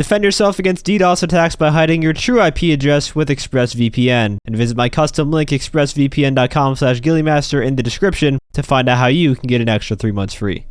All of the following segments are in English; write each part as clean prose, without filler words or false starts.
Defend yourself against DDoS attacks by hiding your true IP address with ExpressVPN, and visit my custom link expressvpn.com/ghilliemaster in the description to find out how you can get an extra 3 months free.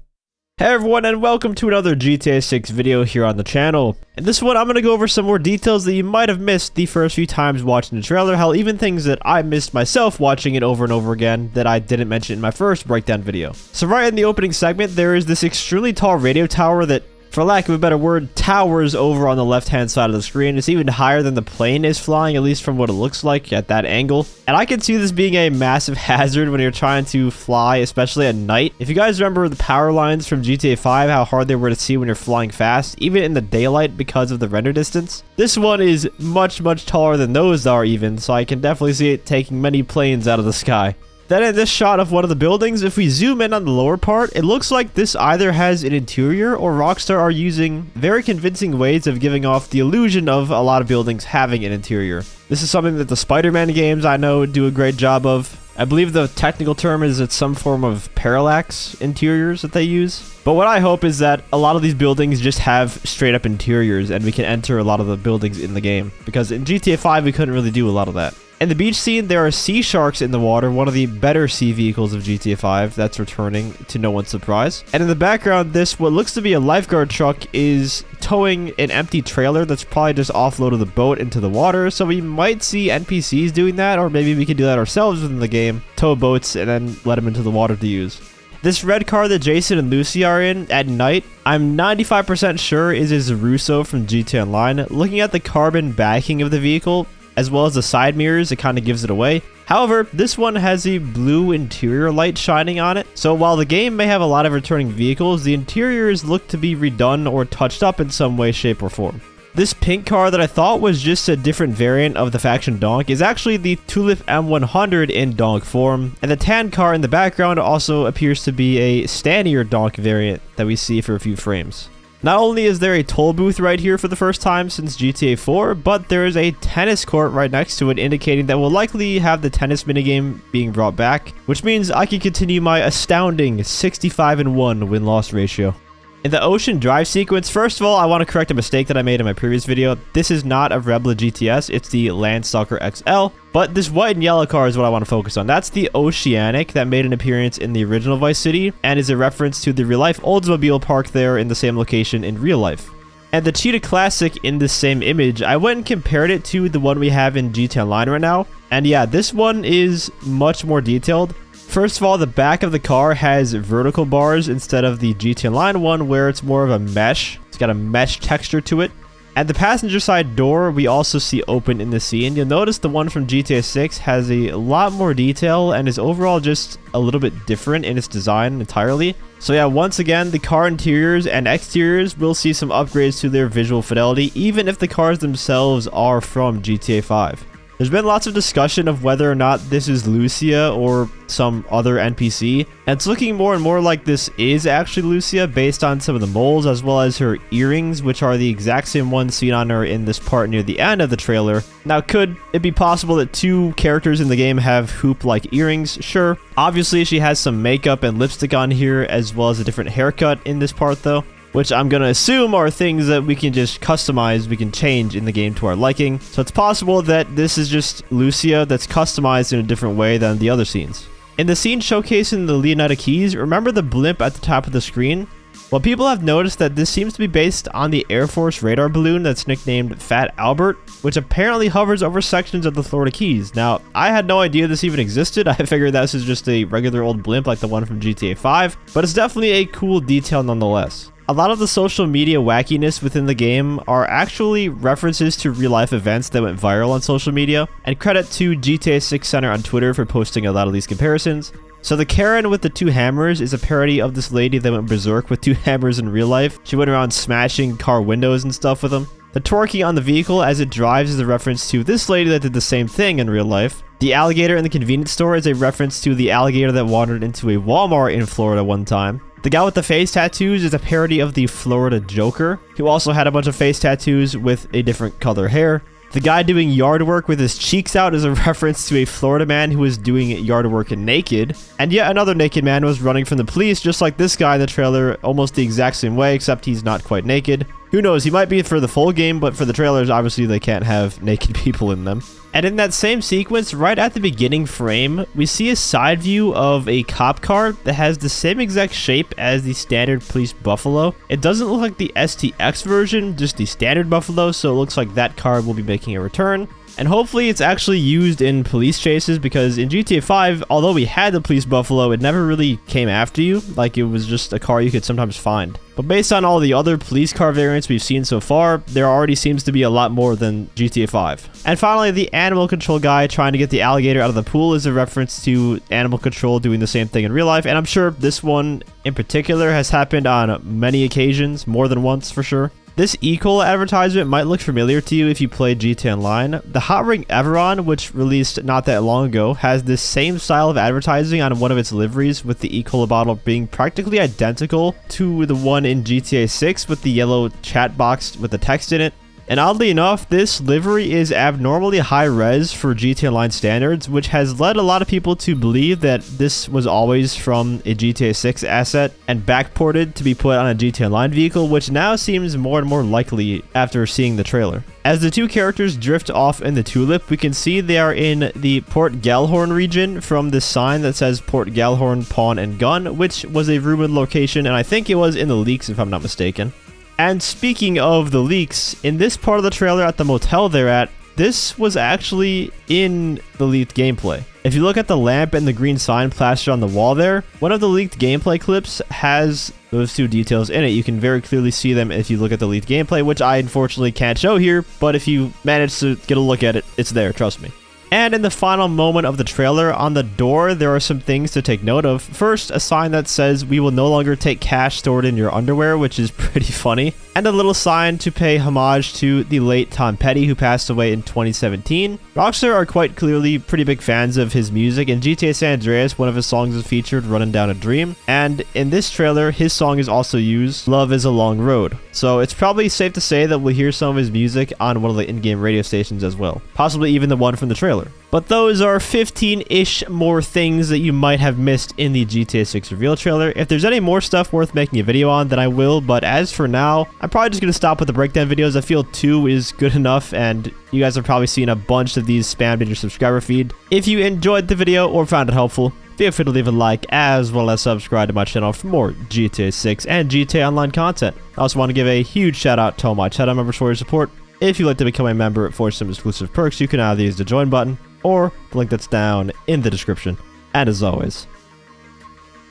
Hey everyone, and welcome to another GTA 6 video here on the channel. In this one, I'm going to go over some more details that you might have missed the first few times watching the trailer, hell, even things that I missed myself watching it over and over again that I didn't mention in my first breakdown video. So right in the opening segment, there is this extremely tall radio tower that, for lack of a better word, towers over on the left-hand side of the screen. It's even higher than the plane is flying, at least from what it looks like at that angle. And I can see this being a massive hazard when you're trying to fly, especially at night. If you guys remember the power lines from GTA 5, how hard they were to see when you're flying fast, even in the daylight because of the render distance. This one is much taller than those are even, so I can definitely see it taking many planes out of the sky. Then in this shot of one of the buildings, if we zoom in on the lower part, it looks like this either has an interior or Rockstar are using very convincing ways of giving off the illusion of a lot of buildings having an interior. This is something that the Spider-Man games I know do a great job of. I believe the technical term is it's some form of parallax interiors that they use. But what I hope is that a lot of these buildings just have straight up interiors and we can enter a lot of the buildings in the game. Because in GTA 5 we couldn't really do a lot of that. In the beach scene, there are sea sharks in the water, one of the better sea vehicles of GTA 5 that's returning to no one's surprise. And in the background, this, what looks to be a lifeguard truck, is towing an empty trailer that's probably just offloaded the boat into the water, so we might see NPCs doing that, or maybe we can do that ourselves within the game, tow boats and then let them into the water to use. This red car that Jason and Lucia are in at night, I'm 95% sure is a Russo from GTA Online. Looking at the carbon backing of the vehicle, as well as the side mirrors, it kind of gives it away. However, this one has a blue interior light shining on it, so while the game may have a lot of returning vehicles, the interiors look to be redone or touched up in some way, shape, or form. This pink car that I thought was just a different variant of the faction Donk is actually the Tulip M100 in Donk form, and the tan car in the background also appears to be a standier Donk variant that we see for a few frames. Not only is there a toll booth right here for the first time since GTA 4, but there is a tennis court right next to it, indicating that we'll likely have the tennis minigame being brought back, which means I can continue my astounding 65-1 win-loss ratio. In the ocean drive sequence, first of all, I want to correct a mistake that I made in my previous video. This is not a Rebla GTS, it's the Landstalker XL, but this white and yellow car is what I want to focus on. That's the Oceanic that made an appearance in the original Vice City, and is a reference to the real-life Oldsmobile parked there in the same location in real life. And the Cheetah Classic in the same image, I went and compared it to the one we have in GTA Online right now, and yeah, this one is much more detailed. First of all, the back of the car has vertical bars instead of the GTA Online one where it's more of a mesh. It's got a mesh texture to it. And the passenger side door we also see open in the scene. You'll notice the one from GTA 6 has a lot more detail and is overall just a little bit different in its design entirely. So yeah, once again, the car interiors and exteriors will see some upgrades to their visual fidelity, even if the cars themselves are from GTA 5. There's been lots of discussion of whether or not this is Lucia or some other NPC, and it's looking more and more like this is actually Lucia based on some of the moles as well as her earrings, which are the exact same ones seen on her in this part near the end of the trailer. Now, could it be possible that two characters in the game have hoop-like earrings? Sure. Obviously, she has some makeup and lipstick on here as well as a different haircut in this part though, which I'm going to assume are things that we can just customize, we can change in the game to our liking. So it's possible that this is just Lucia that's customized in a different way than the other scenes. In the scene showcasing the UNEDITED keys, remember the blimp at the top of the screen? Well, people have noticed that this seems to be based on the Air Force radar balloon that's nicknamed Fat Albert, which apparently hovers over sections of the Florida Keys. Now, I had no idea this even existed. I figured this is just a regular old blimp like the one from GTA 5, but it's definitely a cool detail nonetheless. A lot of the social media wackiness within the game are actually references to real-life events that went viral on social media, and credit to GTA 6 Center on Twitter for posting a lot of these comparisons. So the Karen with the two hammers is a parody of this lady that went berserk with two hammers in real life. She went around smashing car windows and stuff with them. The torquing on the vehicle as it drives is a reference to this lady that did the same thing in real life. The alligator in the convenience store is a reference to the alligator that wandered into a Walmart in Florida one time. The guy with the face tattoos is a parody of the Florida Joker, who also had a bunch of face tattoos with a different color hair. The guy doing yard work with his cheeks out is a reference to a Florida man who was doing yard work naked. And yet another naked man was running from the police, just like this guy in the trailer, almost the exact same way, except he's not quite naked. Who knows, he might be for the full game, but for the trailers, obviously they can't have naked people in them. And in that same sequence, right at the beginning frame, we see a side view of a cop car that has the same exact shape as the standard police Buffalo. It doesn't look like the STX version, just the standard Buffalo, so it looks like that car will be making a return. And hopefully it's actually used in police chases, because in GTA 5, although we had the police Buffalo, it never really came after you. Like, it was just a car you could sometimes find. But based on all the other police car variants we've seen so far, there already seems to be a lot more than GTA 5. And finally, the animal control guy trying to get the alligator out of the pool is a reference to animal control doing the same thing in real life. And I'm sure this one in particular has happened on many occasions, more than once for sure. This E-Cola advertisement might look familiar to you if you played GTA Online. The Hot Ring Everon, which released not that long ago, has this same style of advertising on one of its liveries, with the E-Cola bottle being practically identical to the one in GTA 6 with the yellow chat box with the text in it. And oddly enough, this livery is abnormally high res for GTA Online standards, which has led a lot of people to believe that this was always from a GTA 6 asset and backported to be put on a GTA Online vehicle, which now seems more and more likely after seeing the trailer. As the two characters drift off in the Tulip, we can see they are in the Port Gellhorn region from this sign that says Port Gellhorn Pawn and Gun, which was a rumored location, and I think it was in the leaks if I'm not mistaken. And speaking of the leaks, in this part of the trailer at the motel they're at, this was actually in the leaked gameplay. If you look at the lamp and the green sign plastered on the wall there, one of the leaked gameplay clips has those two details in it. You can very clearly see them if you look at the leaked gameplay, which I unfortunately can't show here, but if you manage to get a look at it, it's there, trust me. And in the final moment of the trailer, on the door, there are some things to take note of. First, a sign that says, "We will no longer take cash stored in your underwear," which is pretty funny. And a little sign to pay homage to the late Tom Petty, who passed away in 2017. Rockstar are quite clearly pretty big fans of his music. In GTA San Andreas, one of his songs is featured, "Running Down a Dream." And in this trailer, his song is also used, "Love is a Long Road." So it's probably safe to say that we'll hear some of his music on one of the in-game radio stations as well. Possibly even the one from the trailer. But those are 15-ish more things that you might have missed in the GTA 6 reveal trailer. If there's any more stuff worth making a video on, then I will, but as for now, I'm probably just going to stop with the breakdown videos. I feel 2 is good enough, and you guys have probably seen a bunch of these spammed in your subscriber feed. If you enjoyed the video or found it helpful, feel free to leave a like as well as subscribe to my channel for more GTA 6 and GTA Online content. I also want to give a huge shout out to all my channel members for your support. If you'd like to become a member for some exclusive perks, you can either use the join button or the link that's down in the description. And as always,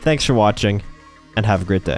thanks for watching and have a great day.